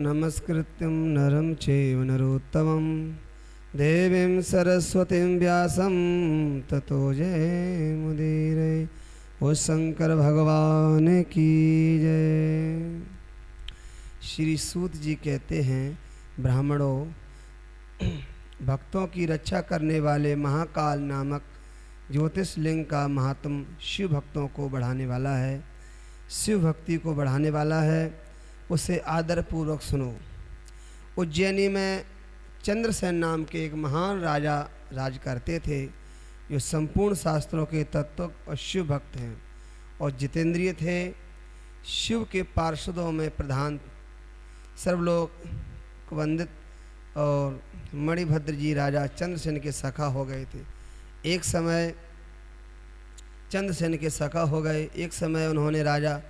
नमस्कृत्यं नरं चैव नरोत्तमं देवीं सरस्वतीं व्यासं ततो जयमुदीरये। ओ शंकर भगवान की जय। श्री सूत जी कहते हैं, ब्राह्मणों, भक्तों की रक्षा करने वाले महाकाल नामक ज्योतिषलिंग का महात्म शिव भक्तों को बढ़ाने वाला है, शिव भक्ति को बढ़ाने वाला है। उसे आदरपूर्वक सुनो। उज्जैनी में चंद्रसेन नाम के एक महान राजा राज करते थे, जो संपूर्ण शास्त्रों के तत्व और शिव भक्त हैं और जितेंद्रिय थे। शिव के पार्षदों में प्रधान सर्वलोक वंदित और मणिभद्र जी राजा चंद्रसेन के सखा हो गए थे। एक समय चंद्रसेन के सखा हो गए। एक समय उन्होंने राजा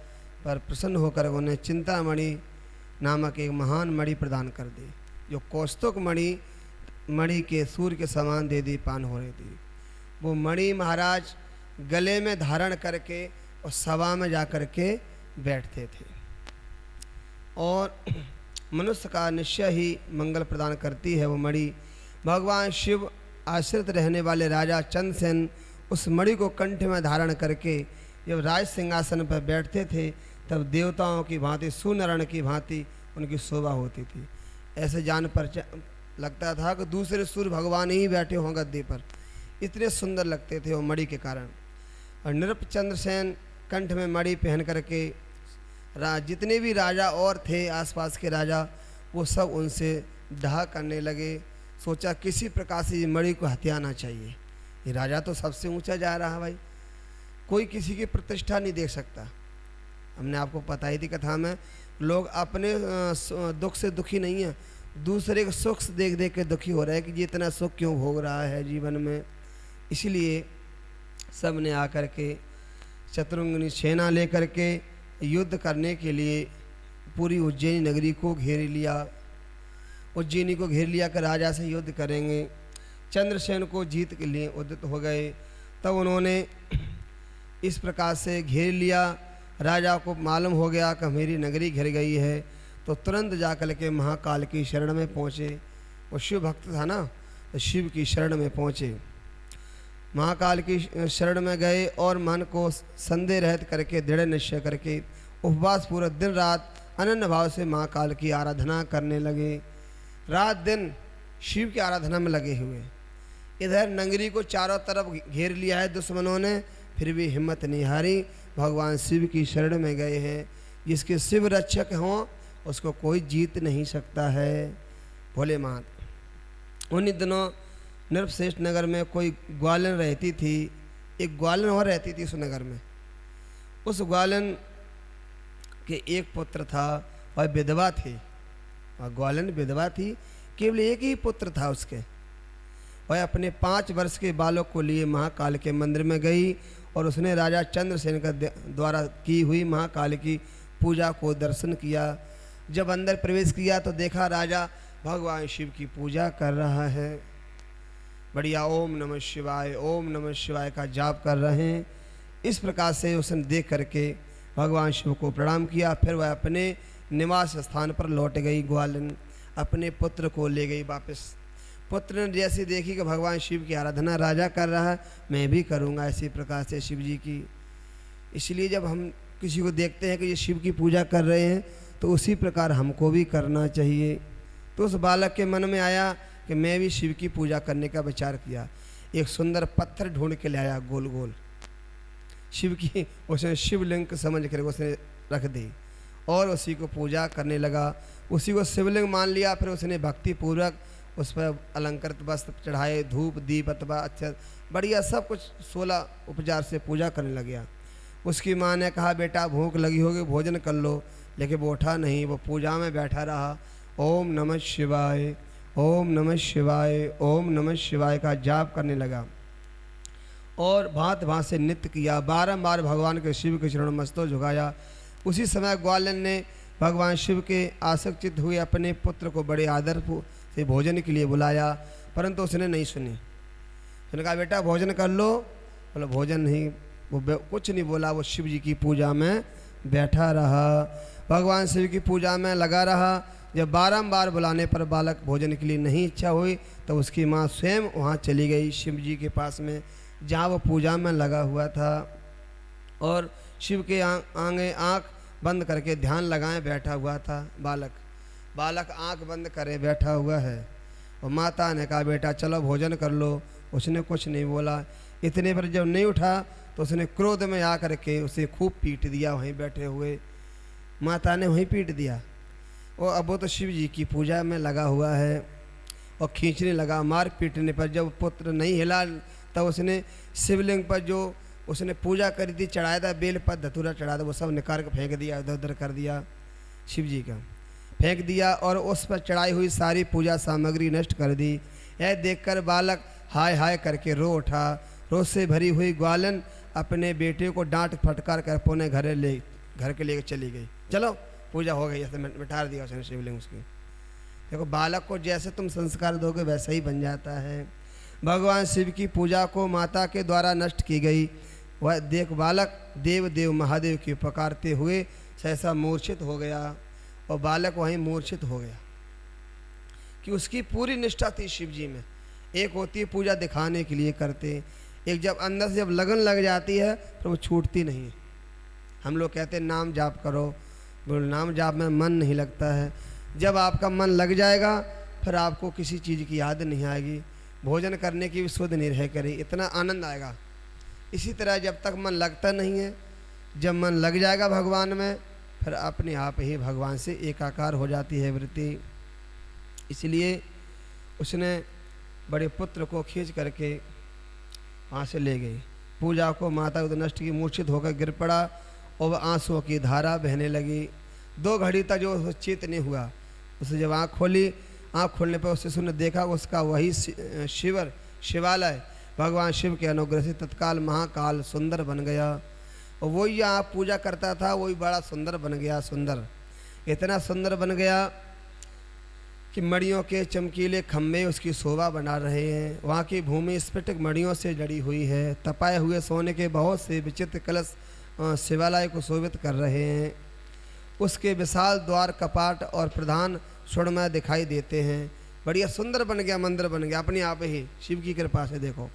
पर प्रसन्न होकर उन्हें चिंतामणि नामक एक महान मणि प्रदान कर दी, जो कौस्तुक मणि के सूर्य के समान दे दीपान हो रही थी। वो मणि महाराज गले में धारण करके और सभा में जा कर के बैठते थे और मनुष्य का निश्चय ही मंगल प्रदान करती है वो मणि। भगवान शिव आश्रित रहने वाले राजा चंद्रसेन उस मणि को कंठ में धारण करके जब राज सिंहासन पर बैठते थे, तब देवताओं की भांति सुनरण की भांति उनकी शोभा होती थी। ऐसे जान पर लगता था कि दूसरे सूर्य भगवान ही बैठे हों गद्दे पर, इतने सुंदर लगते थे वो मणि के कारण। और नृप चंद्रसेन कंठ में मणि पहन करके जितने भी राजा और थे आसपास के राजा, वो सब उनसे डाह करने लगे। सोचा किसी प्रकार से ये मणि को हथियाना चाहिए। ये राजा तो सबसे ऊंचा जा रहा है भाई, कोई किसी की प्रतिष्ठा नहीं देख सकता। हमने आपको बताई थी कथा में, लोग अपने दुख से दुखी नहीं है, दूसरे के सुख से देख देख के दुखी हो रहा है कि ये इतना सुख क्यों भोग रहा है जीवन में। इसलिए सब ने आकर के चतुरंगिनी सेना लेकर के युद्ध करने के लिए पूरी उज्जैनी नगरी को घेर लिया। उज्जैनी को घेर लिया कि राजा से युद्ध करेंगे। चंद्रसेन को जीत के लिए उद्यत हो गए। तब उन्होंने इस प्रकार से घेर लिया। राजा को मालूम हो गया कि मेरी नगरी घिर गई है, तो तुरंत जाकर के महाकाल की शरण में पहुँचे। वो शिव भक्त था ना, तो शिव की शरण में पहुँचे, महाकाल की शरण में गए और मन को संदेह रहित करके दृढ़ निश्चय करके उपवास पूरा दिन रात अनन्य भाव से महाकाल की आराधना करने लगे। रात दिन शिव की आराधना में लगे हुए। इधर नगरी को चारों तरफ घेर लिया है दुश्मनों ने, फिर भी हिम्मत नहीं हारी। भगवान शिव की शरण में गए हैं। जिसके शिव रक्षक हों उसको कोई जीत नहीं सकता है। भोले मात। उन्हीं दिनों नृपश्रेष्ठ नगर में कोई ग्वालन रहती थी। एक ग्वालन और रहती थी उस नगर में। उस ग्वालन के एक पुत्र था और विधवा थी। और ग्वालन विधवा थी, केवल एक ही पुत्र था उसके। वह अपने 5 वर्ष के बालक को लिए महाकाल के मंदिर में गई और उसने राजा चंद्रसेन का द्वारा की हुई महाकाल की पूजा को दर्शन किया। जब अंदर प्रवेश किया तो देखा राजा भगवान शिव की पूजा कर रहा है। बढ़िया ओम नमः शिवाय, ओम नमः शिवाय का जाप कर रहे हैं। इस प्रकार से उसने देख करके भगवान शिव को प्रणाम किया। फिर वह अपने निवास स्थान पर लौट गई। ग्वालन अपने पुत्र को ले गई वापस। पुत्र ने जैसे देखी कि भगवान शिव की आराधना राजा कर रहा है, मैं भी करूँगा इसी प्रकार से शिव जी की। इसलिए जब हम किसी को देखते हैं कि ये शिव की पूजा कर रहे हैं, तो उसी प्रकार हमको भी करना चाहिए। तो उस बालक के मन में आया कि मैं भी शिव की पूजा करने का विचार किया। एक सुंदर पत्थर ढूंढ के लाया गोल गोल शिव की, उसने शिवलिंग समझ कर उसने रख दी और उसी को पूजा करने लगा। उसी को शिवलिंग मान लिया। फिर उसने भक्ति पूर्वक उस पर अलंकृत वस्त्र चढ़ाए, धूप दीप अथवा अक्षर बढ़िया सब कुछ 16 उपचार से पूजा करने लग गया। उसकी माँ ने कहा, बेटा भूख लगी होगी, भोजन कर लो। लेकिन वो उठा नहीं, वो पूजा में बैठा रहा। ओम नमः शिवाय, ओम नमः शिवाय, ओम नमः शिवाय का जाप करने लगा और भांत भांत से नृत्य किया। बारंबार भगवान के शिव के चरणों में मस्तक झुकाया। उसी समय ग्वालन ने भगवान शिव के आसक्तित हुए अपने पुत्र को बड़े आदर से भोजन के लिए बुलाया, परंतु उसने नहीं सुनी। उसने कहा, बेटा भोजन कर लो। बोला भोजन नहीं, वो कुछ नहीं बोला। वो शिव जी की पूजा में बैठा रहा, भगवान शिव की पूजा में लगा रहा। जब बारंबार बुलाने पर बालक भोजन के लिए नहीं इच्छा हुई तो उसकी माँ स्वयं वहाँ चली गई शिव जी के पास में, जहाँ वो पूजा में लगा हुआ था, और शिव के आगे आँख बंद करके ध्यान लगाए बैठा हुआ था। बालक आँख बंद करे बैठा हुआ है। और माता ने कहा, बेटा चलो भोजन कर लो। उसने कुछ नहीं बोला। इतने पर जब नहीं उठा तो उसने क्रोध में आकर के उसे खूब पीट दिया। वहीं बैठे हुए माता ने वहीं पीट दिया। और अब वो तो शिव जी की पूजा में लगा हुआ है और खींचने लगा। मार पीटने पर जब पुत्र नहीं हिला तब उसने शिवलिंग पर जो उसने पूजा करी थी, चढ़ाया था, बेल पर धतूरा चढ़ाया था, वो सब निकाल के फेंक दिया, इधर उधर कर दिया, शिव जी का फेंक दिया और उस पर चढ़ाई हुई सारी पूजा सामग्री नष्ट कर दी। यह देखकर बालक हाय हाय करके रो उठा। रोज से भरी हुई ग्वालन अपने बेटे को डांट फटकार कर अपने घर के लेकर चली गई। चलो पूजा हो गई, ऐसे मिटा दिया उसने शिवलिंग उसकी। देखो बालक को जैसे तुम संस्कार दोगे वैसा ही बन जाता है। भगवान शिव की पूजा को माता के द्वारा नष्ट की गई। वह देख बालक देव महादेव की पुकारते हुए सहसा मूर्छित हो गया। और बालक वहीं मूर्छित हो गया कि उसकी पूरी निष्ठा थी शिव जी में। एक होती है पूजा दिखाने के लिए करते, एक जब अंदर से जब लगन लग जाती है तो वो छूटती नहीं है। हम लोग कहते हैं नाम जाप करो, बोल नाम जाप में मन नहीं लगता है। जब आपका मन लग जाएगा फिर आपको किसी चीज़ की याद नहीं आएगी, भोजन करने की भी सुध नहीं रह करी, इतना आनंद आएगा। इसी तरह जब तक मन लगता नहीं है, जब मन लग जाएगा भगवान में फिर अपने आप ही भगवान से एकाकार हो जाती है वृत्ति। इसलिए उसने बड़े पुत्र को खींच करके वहाँ से ले गई। पूजा को माता को नष्ट की, मूर्छित होकर गिर पड़ा और आंसुओं की धारा बहने लगी। 2 घड़ी तक जो चित नहीं हुआ, उसे जब आँख खोली, आँख खोलने पर उसने देखा उसका वही शिवालय भगवान शिव के अनुग्रह से तत्काल महाकाल सुंदर बन गया। और वही यहाँ पूजा करता था वही बड़ा सुंदर बन गया। सुंदर इतना सुंदर बन गया कि मणियों के चमकीले खम्भे उसकी शोभा बना रहे हैं। वहाँ की भूमि स्फटिक मणियों से जड़ी हुई है। तपाए हुए सोने के बहुत से विचित्र कलश शिवालय को शोभित कर रहे हैं। उसके विशाल द्वार, कपाट और प्रधान स्वर्णमय दिखाई देते हैं। बढ़िया सुंदर बन गया, मंदिर बन गया अपने आप ही शिव की कृपा से। देखो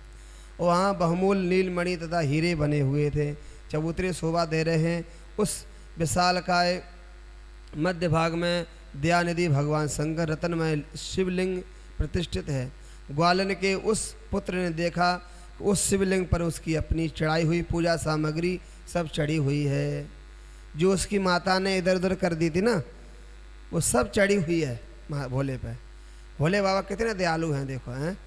वहाँ बहुमूल नीलमणि तथा हीरे बने हुए थे, चबूतरे शोभा दे रहे हैं। उस विशालकाय मध्य भाग में दयानिधि भगवान शंकर रत्नमय शिवलिंग प्रतिष्ठित है। ग्वालन के उस पुत्र ने देखा उस शिवलिंग पर उसकी अपनी चढ़ाई हुई पूजा सामग्री सब चढ़ी हुई है। जो उसकी माता ने इधर उधर कर दी थी ना, वो सब चढ़ी हुई है भोले पे। भोले बाबा कितने दयालु हैं देखो हैं।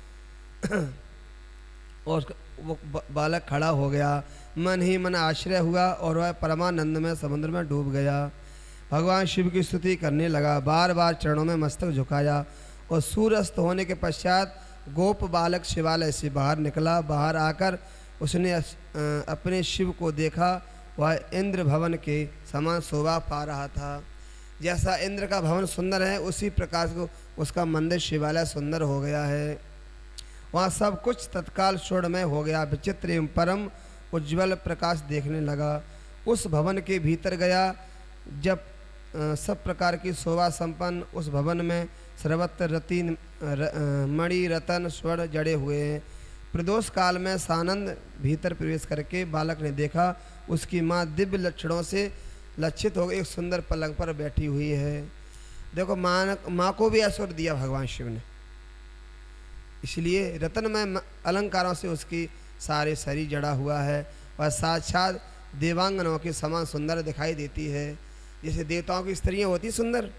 और वो बालक खड़ा हो गया, मन ही मन आश्रय हुआ और वह परमानंद में समुद्र में डूब गया। भगवान शिव की स्तुति करने लगा, बार बार चरणों में मस्तक झुकाया। और सूर्यास्त होने के पश्चात गोप बालक शिवालय से बाहर निकला। बाहर आकर उसने अपने शिव को देखा। वह इंद्र भवन के समान शोभा पा रहा था। जैसा इंद्र का भवन सुंदर है उसी प्रकार से उसका मंदिर शिवालय सुंदर हो गया है। वहाँ सब कुछ तत्काल स्वर्णमय हो गया। विचित्र एवं परम उज्ज्वल प्रकाश देखने लगा। उस भवन के भीतर गया। जब सब प्रकार की शोभा संपन्न उस भवन में सर्वत्र रतीन मणि रतन स्वर्ण जड़े हुए हैं। प्रदोष काल में सानंद भीतर प्रवेश करके बालक ने देखा उसकी माँ दिव्य लक्षणों से लक्षित हो एक सुंदर पलंग पर बैठी हुई है। देखो माँ को भी ऐश्वर्य दिया भगवान शिव ने, इसलिए रत्नमय अलंकारों से उसकी सारे शरीर जड़ा हुआ है। वह साक्षात देवांगनों के समान सुंदर दिखाई देती है। जैसे देवताओं की स्त्रियां होती सुंदर,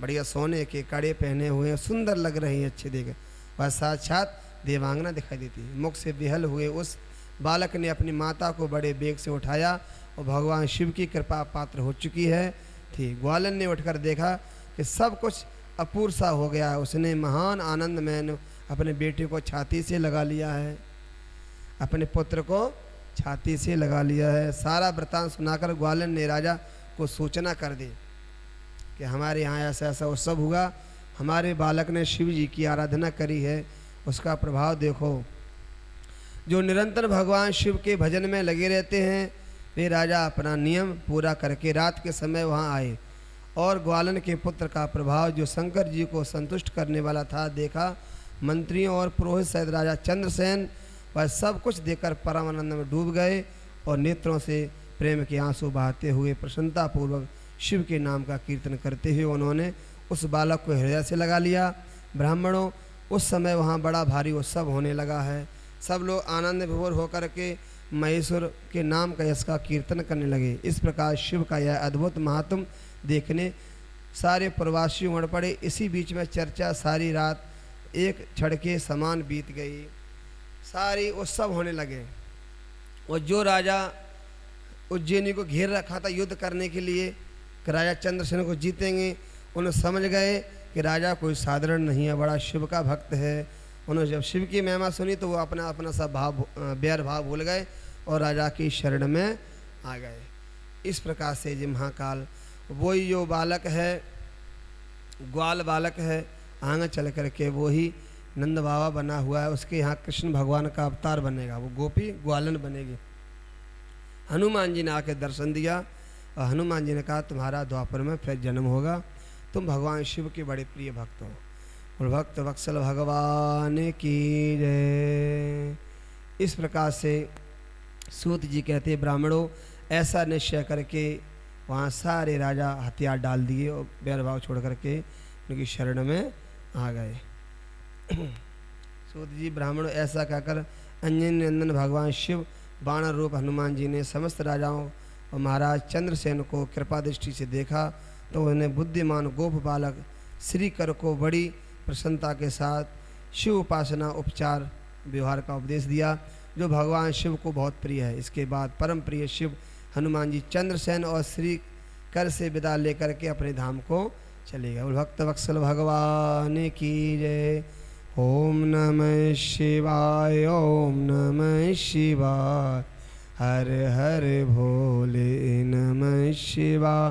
बढ़िया सोने के कड़े पहने हुए सुंदर लग रही हैं, अच्छे देखे। वह साक्षात देवांगना दिखाई देती है। मुख से विहल हुए उस बालक ने अपनी माता को बड़े बेग से उठाया और भगवान शिव की कृपा पात्र हो चुकी है थी। ग्वालन ने उठकर देखा कि सब कुछ अपूर्व सा हो गया है। उसने महान आनंद में अपने बेटे को छाती से लगा लिया है, अपने पुत्र को छाती से लगा लिया है। सारा वृतांत सुनाकर ग्वालन ने राजा को सूचना कर दी कि हमारे यहाँ ऐसा ऐसा उत्सव हुआ, हमारे बालक ने शिव जी की आराधना करी है, उसका प्रभाव देखो। जो निरंतर भगवान शिव के भजन में लगे रहते हैं वे राजा अपना नियम पूरा करके रात के समय वहाँ आए और ग्वालन के पुत्र का प्रभाव जो शंकर जी को संतुष्ट करने वाला था देखा। मंत्रियों और पुरोहित सहित राजा चंद्रसेन वह सब कुछ देखकर परम आनंद में डूब गए और नेत्रों से प्रेम के आंसू बहाते हुए प्रसन्नतापूर्वक शिव के नाम का कीर्तन करते हुए उन्होंने उस बालक को हृदय से लगा लिया। ब्राह्मणों, उस समय वहाँ बड़ा भारी उत्सव होने लगा है। सब लोग आनंद विभोर होकर के महेश्वर के नाम का यश का कीर्तन करने लगे। इस प्रकार शिव का यह अद्भुत महात्म देखने सारे प्रवासी उमड़ पड़े। इसी बीच में चर्चा सारी रात एक क्षण के समान बीत गई। सारी उत्सव होने लगे और जो राजा उज्जैनी को घेर रखा था युद्ध करने के लिए कि राजा चंद्रसेन को जीतेंगे, उन्हें समझ गए कि राजा कोई साधारण नहीं है, बड़ा शिव का भक्त है। उन्होंने जब शिव की महिमा सुनी तो वो अपना अपना सब भाव बैर भाव भूल गए और राजा की शरण में आ गए। इस प्रकार से जो महाकाल वही जो बालक है, ग्वाल बालक है, आगे चल करके वो ही नंद बाबा बना हुआ है। उसके यहाँ कृष्ण भगवान का अवतार बनेगा, वो गोपी ग्वालन बनेगी। हनुमान जी ने आके दर्शन दिया और हनुमान जी ने कहा तुम्हारा द्वापर में फिर जन्म होगा, तुम भगवान शिव के बड़े प्रिय भक्त हो। और भक्त वत्सल भगवान की जय। इस प्रकार से सूत जी कहते ब्राह्मणों, ऐसा निश्चय करके वहाँ सारे राजा हथियार डाल दिए और बैरभाव छोड़ करके उनकी शरण में आ गए। सूत जी ब्राह्मणों, ऐसा कहकर अंजनी नंदन भगवान शिव बाणर रूप हनुमान जी ने समस्त राजाओं और महाराज चंद्रसेन को कृपा दृष्टि से देखा तो उन्हें बुद्धिमान गोप बालक श्रीकर को बड़ी प्रसन्नता के साथ शिव उपासना उपचार व्यवहार का उपदेश दिया जो भगवान शिव को बहुत प्रिय है। इसके बाद परम प्रिय शिव हनुमान जी चंद्रसेन और श्रीकर से विदा लेकर के अपने धाम को चले गए। भक्त वत्सल भगवान की जय। ओम नमः शिवाय, ओम नमः शिवाय, हर हर भोले नमः शिवाय,